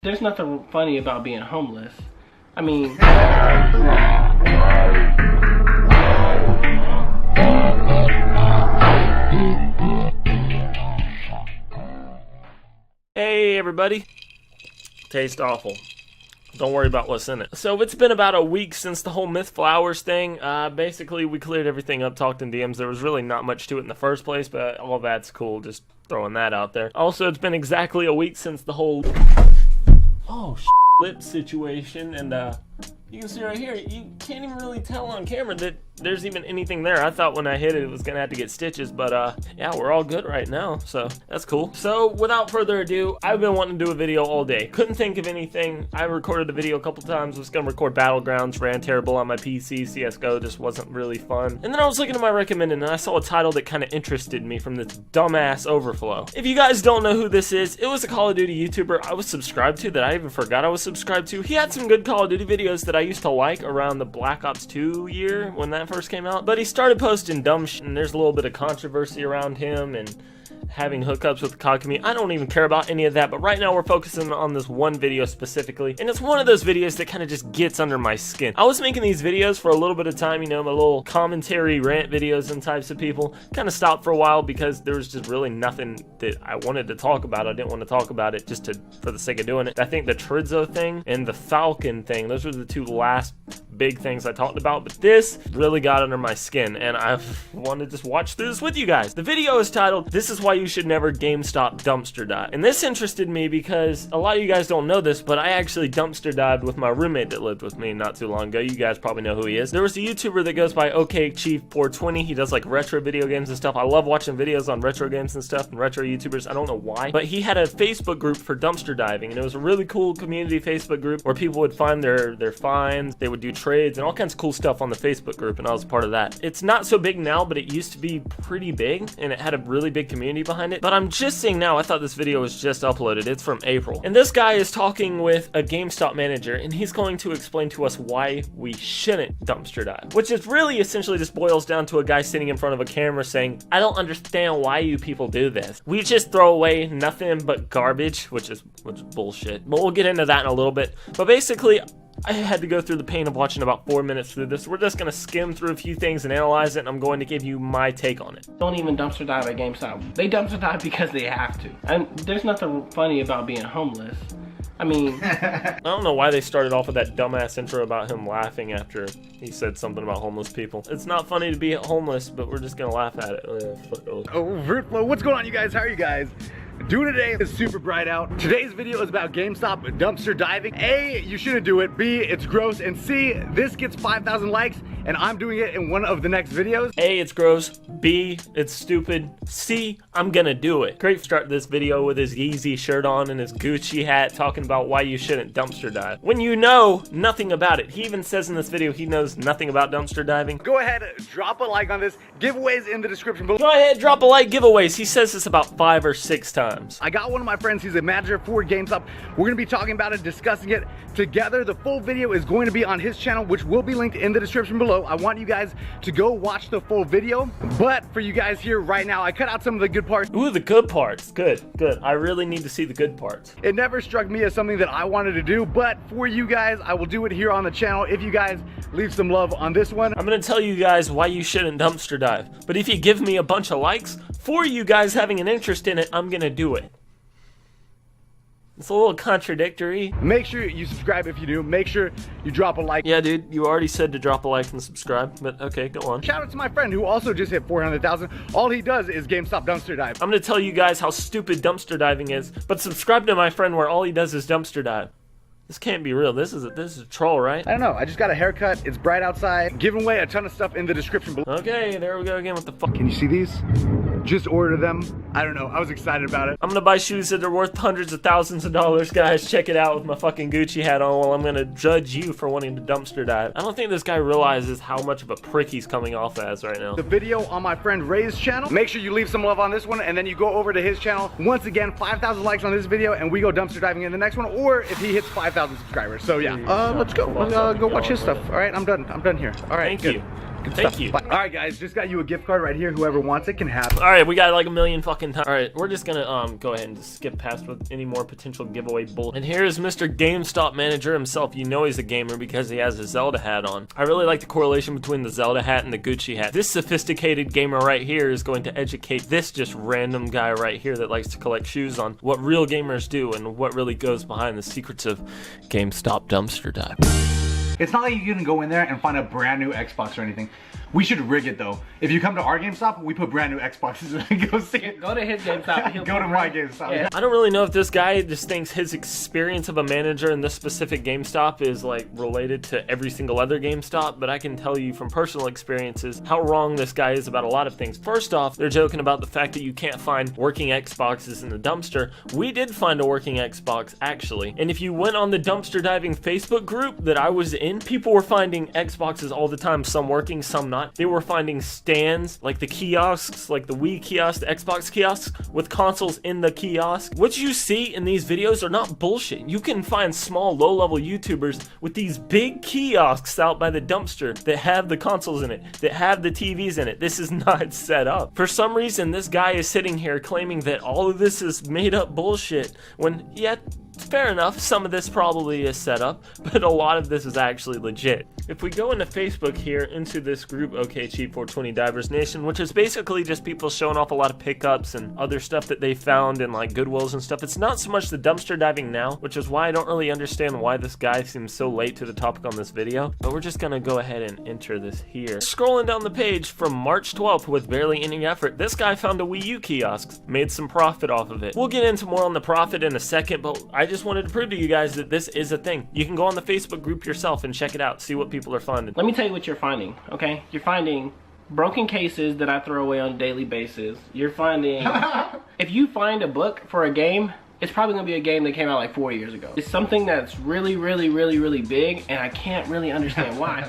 There's nothing funny about being homeless. I mean... Hey everybody. Tastes awful. Don't worry about what's in it. So it's been about a week since the whole Myth Flowers thing. Basically we cleared everything up, talked in DMs. There was really not much to it in the first place, but all that's cool, just throwing that out there. Also, it's been exactly a week since the whole lip situation, and you can see right here, you can't even really tell on camera that there's even anything there. I thought when I hit it, it was gonna have to get stitches, but yeah, we're all good right now, so that's cool. So without further ado, I've been wanting to do a video all day. Couldn't think of anything. I recorded a video a couple times, was gonna record Battlegrounds, ran terrible on my PC, CSGO just wasn't really fun. And then I was looking at my recommended and I saw a title that kind of interested me from this dumbass Overflow. If you guys don't know who this is, it was a Call of Duty YouTuber I was subscribed to that I even forgot I was subscribed to. He had some good Call of Duty videos that I used to like around the Black Ops 2 year when that first came out, but he started posting dumb shit, and there's a little bit of controversy around him and having hookups with the COD community. I don't even care about any of that, but right now we're focusing on this one video specifically, and it's one of those videos that kind of just gets under my skin. I was making these videos for a little bit of time, you know, my little commentary rant videos and types of people. Kind of stopped for a while because there was just really nothing that I wanted to talk about. I didn't want to talk about it just for the sake of doing it. I think the Tridzo thing and the Falcon thing, those were the two last big things I talked about, but this really got under my skin, and I wanted to just watch through this with you guys. The video is titled, "This is Why You Should Never GameStop Dumpster Dive." And this interested me because a lot of you guys don't know this, but I actually dumpster dived with my roommate that lived with me not too long ago. You guys probably know who he is. There was a YouTuber that goes by OK Chief 420. He does like retro video games and stuff. I love watching videos on retro games and stuff and retro YouTubers. I don't know why, but he had a Facebook group for dumpster diving, and it was a really cool community Facebook group where people would find their finds. They would do trades and all kinds of cool stuff on the Facebook group, and I was a part of that. It's not so big now, but it used to be pretty big, and it had a really big community behind it. But I'm just seeing now, I thought this video was just uploaded. It's from April. And this guy is talking with a GameStop manager, and he's going to explain to us why we shouldn't dumpster dive. Which is really essentially just boils down to a guy sitting in front of a camera saying, I don't understand why you people do this. We just throw away nothing but garbage, which is bullshit. But we'll get into that in a little bit. But basically, I had to go through the pain of watching about 4 minutes through this. We're just going to skim through a few things and analyze it, and I'm going to give you my take on it. Don't even dumpster dive at GameStop. They dumpster dive because they have to. And there's nothing funny about being homeless. I mean... I don't know why they started off with that dumbass intro about him laughing after he said something about homeless people. It's not funny to be homeless, but we're just going to laugh at it. What's going on, you guys? How are you guys doing today? It's super bright out. Today's video is about GameStop dumpster diving. A, you shouldn't do it. B, it's gross. And C, this gets 5,000 likes and I'm doing it in one of the next videos. A, it's gross. B, it's stupid. C, I'm gonna do it. Craig started this video with his Yeezy shirt on and his Gucci hat talking about why you shouldn't dumpster dive, when you know nothing about it. He even says in this video he knows nothing about dumpster diving. Go ahead, drop a like on this. Giveaways in the description below. Go ahead, drop a like, giveaways. He says this about 5 or 6 times. I got one of my friends, he's a manager for GameStop. We're gonna be talking about it, discussing it together. The full video is going to be on his channel, which will be linked in the description below. I want you guys to go watch the full video. But for you guys here right now, I cut out some of the good parts. Ooh, the good parts. Good, good. I really need to see the good parts. It never struck me as something that I wanted to do, but for you guys, I will do it here on the channel if you guys leave some love on this one. I'm gonna tell you guys why you shouldn't dumpster dive. But if you give me a bunch of likes, for you guys having an interest in it, I'm gonna do it. It's a little contradictory. Make sure you subscribe if you do. Make sure you drop a like. Yeah, dude, you already said to drop a like and subscribe, but okay, go on. Shout out to my friend who also just hit 400,000. All he does is GameStop dumpster dive. I'm gonna tell you guys how stupid dumpster diving is, but subscribe to my friend where all he does is dumpster dive. This can't be real. This is a troll, right? I don't know. I just got a haircut. It's bright outside. Giving away a ton of stuff in the description below. Okay, there we go again with the fuck. Can you see these? Just order them. I don't know. I was excited about it. I'm gonna buy shoes that are worth hundreds of thousands of dollars, guys. Check it out with my fucking Gucci hat on while I'm gonna judge you for wanting to dumpster dive. I don't think this guy realizes how much of a prick he's coming off as right now. The video on my friend Ray's channel. Make sure you leave some love on this one and then you go over to his channel. Once again, 5,000 likes on this video and we go dumpster diving in the next one, or if he hits 5,000 subscribers. So yeah, let's go. Go watch his stuff. All right, I'm done. I'm done here. All right, Thank you. Good Thank stuff. you. Bye. All right, guys, just got you a gift card right here. Whoever wants it can have it. All right, we got like a million fucking times. All right, we're just gonna go ahead and just skip past with any more potential giveaway bull. And here's Mr. GameStop manager himself. You know he's a gamer because he has a Zelda hat on. I really like the correlation between the Zelda hat and the Gucci hat. This sophisticated gamer right here is going to educate this just random guy right here that likes to collect shoes on what real gamers do and what really goes behind the secrets of GameStop dumpster dive. It's not like you can go in there and find a brand new Xbox or anything. We should rig it though. If you come to our GameStop, we put brand new Xboxes and go see it. Go to his GameStop. Go to my GameStop. Yeah. I don't really know if this guy just thinks his experience of a manager in this specific GameStop is like related to every single other GameStop, but I can tell you from personal experiences how wrong this guy is about a lot of things. First off, they're joking about the fact that you can't find working Xboxes in the dumpster. We did find a working Xbox actually, and if you went on the dumpster diving Facebook group that I was in, people were finding Xboxes all the time, some working, some not. They were finding stands, like the kiosks, like the Wii kiosk, the Xbox kiosks, with consoles in the kiosk. What you see in these videos are not bullshit. You can find small, low-level YouTubers with these big kiosks out by the dumpster that have the consoles in it, that have the TVs in it. This is not set up. For some reason, this guy is sitting here claiming that all of this is made up bullshit, when, yeah, fair enough, some of this probably is set up, but a lot of this is actually legit. If we go into Facebook here, into this group, OK Cheap 420 Divers Nation, which is basically just people showing off a lot of pickups and other stuff that they found in like Goodwills and stuff. It's not so much the dumpster diving now, which is why I don't really understand why this guy seems so late to the topic on this video, but we're just gonna go ahead and enter this here. Scrolling down the page from March 12th with barely any effort, this guy found a Wii U kiosk, made some profit off of it. We'll get into more on the profit in a second, but I just wanted to prove to you guys that this is a thing. You can go on the Facebook group yourself and check it out, see what people are finding. Let me tell you what you're finding, okay? You're finding broken cases that I throw away on a daily basis. You're finding... If you find a book for a game, it's probably gonna be a game that came out like 4 years ago. It's something that's really, really, really, really big, and I can't really understand why.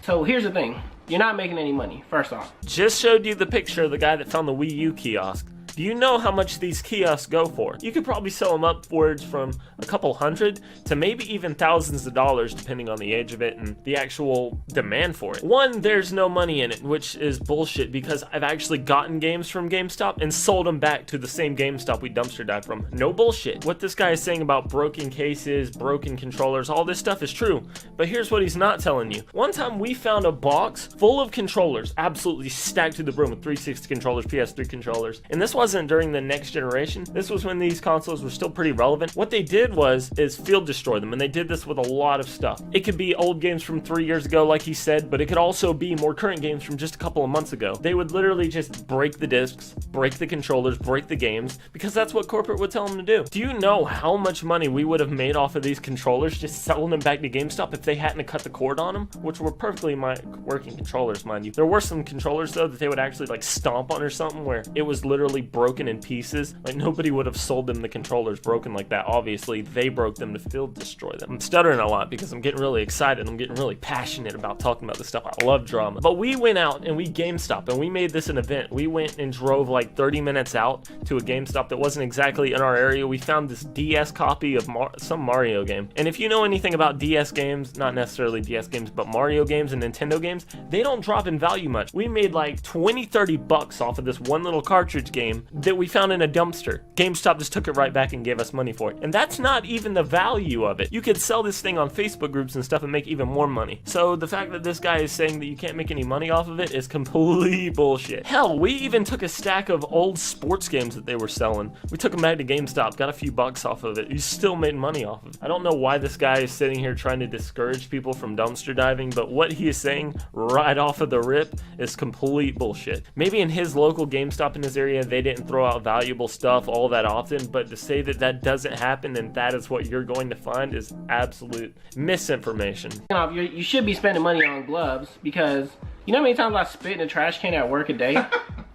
So here's the thing. You're not making any money, first off. Just showed you the picture of the guy that found the Wii U kiosk. Do you know how much these kiosks go for? You could probably sell them upwards from a couple hundred to maybe even thousands of dollars depending on the age of it and the actual demand for it. One, there's no money in it, which is bullshit because I've actually gotten games from GameStop and sold them back to the same GameStop we dumpster dive from. No bullshit. What this guy is saying about broken cases, broken controllers, all this stuff is true, but here's what he's not telling you. One time we found a box full of controllers, absolutely stacked to the brim with 360 controllers, PS3 controllers, and this wasn't during the next generation. This was when these consoles were still pretty relevant. What they did is field destroy them, and they did this with a lot of stuff. It could be old games from 3 years ago, like he said, but it could also be more current games from just a couple of months ago. They would literally just break the discs, break the controllers, break the games, because that's what corporate would tell them to do. Do you know how much money we would have made off of these controllers just selling them back to GameStop if they hadn't cut the cord on them, which were perfectly working controllers, mind you. There were some controllers though that they would actually like stomp on or something where it was literally broken in pieces. Like nobody would have sold them the controllers broken like that. Obviously they broke them to field destroy them. I'm stuttering a lot because I'm getting really excited. I'm getting really passionate about talking about this stuff. I love drama. But we went out and we GameStop and we made this an event. We went and drove like 30 minutes out to a GameStop that wasn't exactly in our area. We found this DS copy of some Mario game. And if you know anything about DS games, not necessarily DS games, but Mario games and Nintendo games, they don't drop in value much. We made like 20-30 bucks off of this one little cartridge game that we found in a dumpster. GameStop just took it right back and gave us money for it. And that's not even the value of it. You could sell this thing on Facebook groups and stuff and make even more money. So the fact that this guy is saying that you can't make any money off of it is complete bullshit. Hell, we even took a stack of old sports games that they were selling. We took them back to GameStop, got a few bucks off of it. You still made money off of it. I don't know why this guy is sitting here trying to discourage people from dumpster diving, but what he is saying right off of the rip is complete bullshit. Maybe in his local GameStop in his area, they didn't throw out valuable stuff all that often, but to say that that doesn't happen and that is what you're going to find is absolute misinformation. You should be spending money on gloves because you know how many times I spit in a trash can at work a day?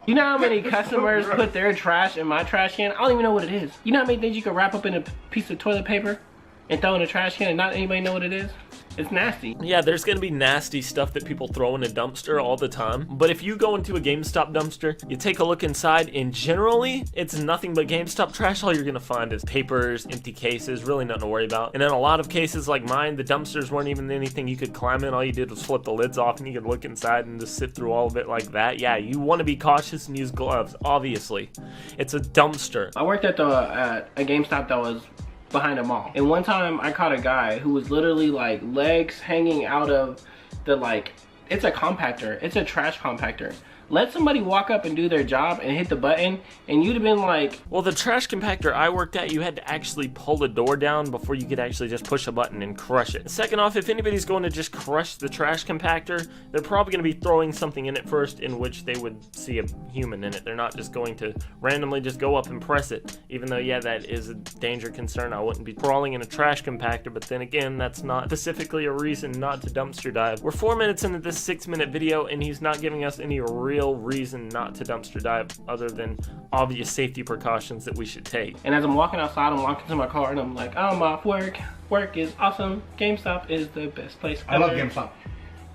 You know how many customers put their trash in my trash can? I don't even know what it is. You know how many things you can wrap up in a piece of toilet paper and throw in a trash can and not anybody know what it is? It's nasty. Yeah, there's gonna be nasty stuff that people throw in a dumpster all the time. But if you go into a GameStop dumpster, you take a look inside, and generally, it's nothing but GameStop trash. All you're gonna find is papers, empty cases, really nothing to worry about. And in a lot of cases like mine, the dumpsters weren't even anything you could climb in. All you did was flip the lids off and you could look inside and just sift through all of it like that. Yeah, you wanna be cautious and use gloves, obviously. It's a dumpster. I worked at a GameStop that was behind a mall. And one time I caught a guy who was literally like legs hanging out of the it's a compactor. It's a trash compactor. Let somebody walk up and do their job and hit the button, and you'd have been like... Well, the trash compactor I worked at, you had to actually pull the door down before you could actually just push a button and crush it. Second off, if anybody's going to just crush the trash compactor, they're probably going to be throwing something in it first in which they would see a human in it. They're not just going to randomly just go up and press it. Even though, yeah, that is a danger concern. I wouldn't be crawling in a trash compactor, but then again, that's not specifically a reason not to dumpster dive. We're 4 minutes into this 6-minute video, and he's not giving us any real reason not to dumpster dive other than obvious safety precautions that we should take. And as I'm walking outside, I'm walking to my car and I'm like, I'm off work. Work is awesome. GameStop is the best place ever. I love GameStop.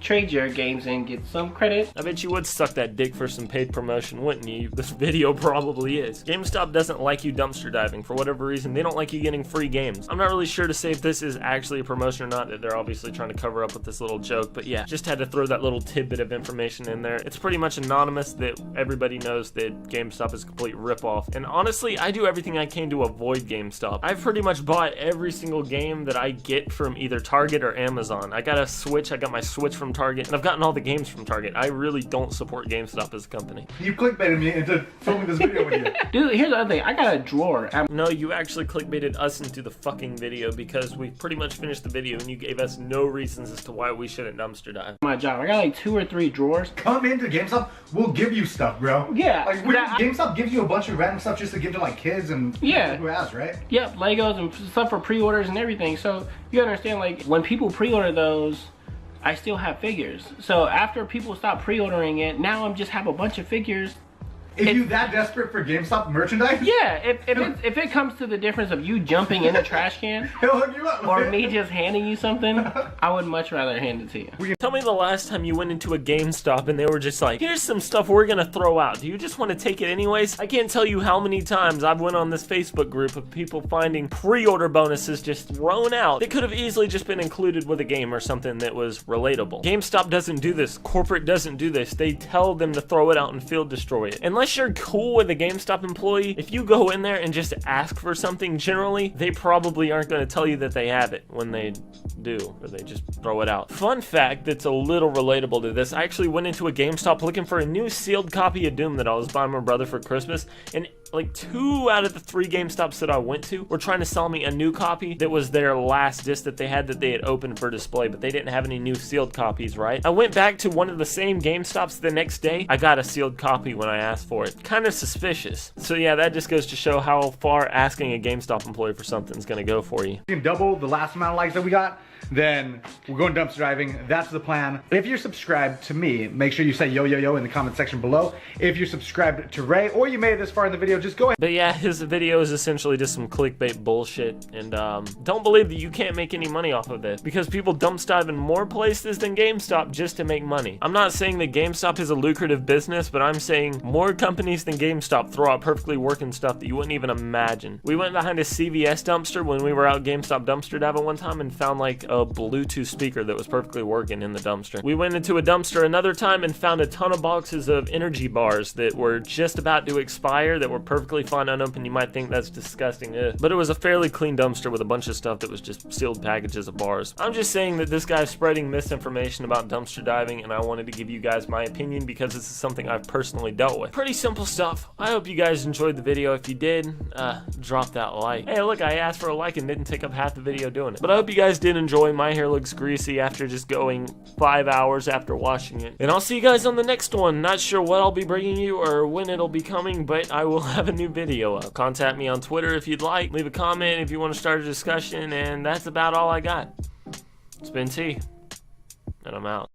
Trade your games and get some credit. I bet you would suck that dick for some paid promotion, wouldn't you? This video probably is. GameStop doesn't like you dumpster diving. For whatever reason, they don't like you getting free games. I'm not really sure to say if this is actually a promotion or not, that they're obviously trying to cover up with this little joke, but yeah, just had to throw that little tidbit of information in there. It's pretty much anonymous that everybody knows that GameStop is a complete ripoff. And honestly, I do everything I can to avoid GameStop. I've pretty much bought every single game that I get from either Target or Amazon. I got a Switch, I got my Switch from Target, and I've gotten all the games from Target. I really don't support GameStop as a company. You clickbaited me into filming this video with you. Dude, here's the other thing. I got a drawer. No, you actually clickbaited us into the fucking video because we pretty much finished the video and you gave us no reasons as to why we shouldn't dumpster dive. My job. I got like 2 or 3 drawers. Come into GameStop, we'll give you stuff, bro. Yeah. Like, GameStop gives you a bunch of random stuff just to give to like kids and yeah, who has, right? Yep, Legos and stuff for pre-orders and everything. So you understand, like, when people pre-order those, I still have figures. So after people stop pre-ordering it, now I'm just have a bunch of figures. If you that desperate for GameStop merchandise? Yeah, if it comes to the difference of you jumping in a trash can he'll hook you up, or me just handing you something, I would much rather hand it to you. Tell me the last time you went into a GameStop and they were just like, here's some stuff we're gonna throw out. Do you just want to take it anyways? I can't tell you how many times I've went on this Facebook group of people finding pre-order bonuses just thrown out. They could have easily just been included with a game or something that was relatable. GameStop doesn't do this. Corporate doesn't do this. They tell them to throw it out and field destroy it. Unless you're cool with a GameStop employee, if you go in there and just ask for something, generally, they probably aren't going to tell you that they have it when they do, or they just throw it out. Fun fact that's a little relatable to this, I actually went into a GameStop looking for a new sealed copy of Doom that I was buying my brother for Christmas, and like 2 out of the 3 GameStops that I went to were trying to sell me a new copy that was their last disc that they had opened for display, but they didn't have any new sealed copies, right? I went back to one of the same GameStops the next day. I got a sealed copy when I asked for it. Kind of suspicious. So yeah, that just goes to show how far asking a GameStop employee for something is going to go for you. You can double the last amount of likes that we got, then we're going dumpster diving. That's the plan. If you're subscribed to me, make sure you say yo yo yo in the comment section below. If you're subscribed to Ray, or you made it this far in the video, just go ahead. But yeah, his video is essentially just some clickbait bullshit, and don't believe that you can't make any money off of this, because people dumpster dive in more places than GameStop just to make money. I'm not saying that GameStop is a lucrative business, but I'm saying more companies than GameStop throw out perfectly working stuff that you wouldn't even imagine. We went behind a CVS dumpster when we were out GameStop dumpster diving one time and found like a Bluetooth speaker that was perfectly working in the dumpster. We went into a dumpster another time and found a ton of boxes of energy bars that were just about to expire that were perfectly fine unopened. You might think that's disgusting, but it was a fairly clean dumpster with a bunch of stuff that was just sealed packages of bars. I'm just saying that this guy's spreading misinformation about dumpster diving, and I wanted to give you guys my opinion because this is something I've personally dealt with. Pretty simple stuff. I hope you guys enjoyed the video. If you did, drop that like. Hey, look, I asked for a like and didn't take up half the video doing it. But I hope you guys did enjoy. My hair looks greasy after just going 5 hours after washing it. And I'll see you guys on the next one. Not sure what I'll be bringing you or when it'll be coming, but I will have a new video up. Contact me on Twitter if you'd like. Leave a comment if you want to start a discussion, and that's about all I got. It's been T, and I'm out.